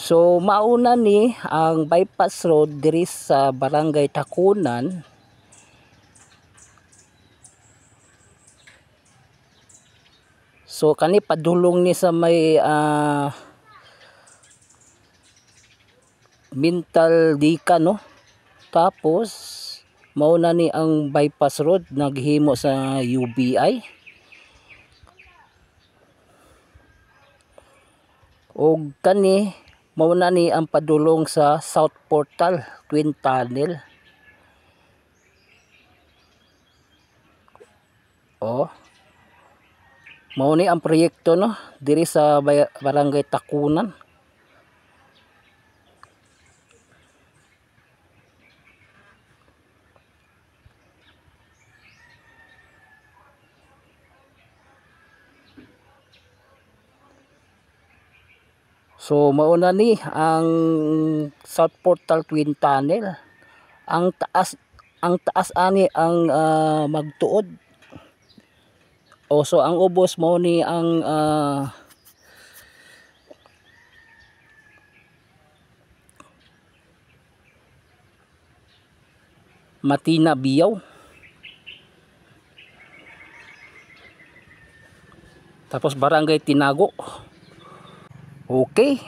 So mauna ni ang bypass road diri sa Barangay Takunan. So kani padulong ni sa may mental dika, no. Tapos mauna ni ang bypass road naghimo sa UBI. O kani mauna ni ang padulong sa South Portal Twin Tunnel. Mao ni ang proyekto, no, diri sa Barangay Takunan. So mauna ni ang South Portal Twin Tunnel. Ang taas ani ang magtuod. So ang ubos mao ni ang Matina Biyaw. Tapos Barangay Tinago. Okay.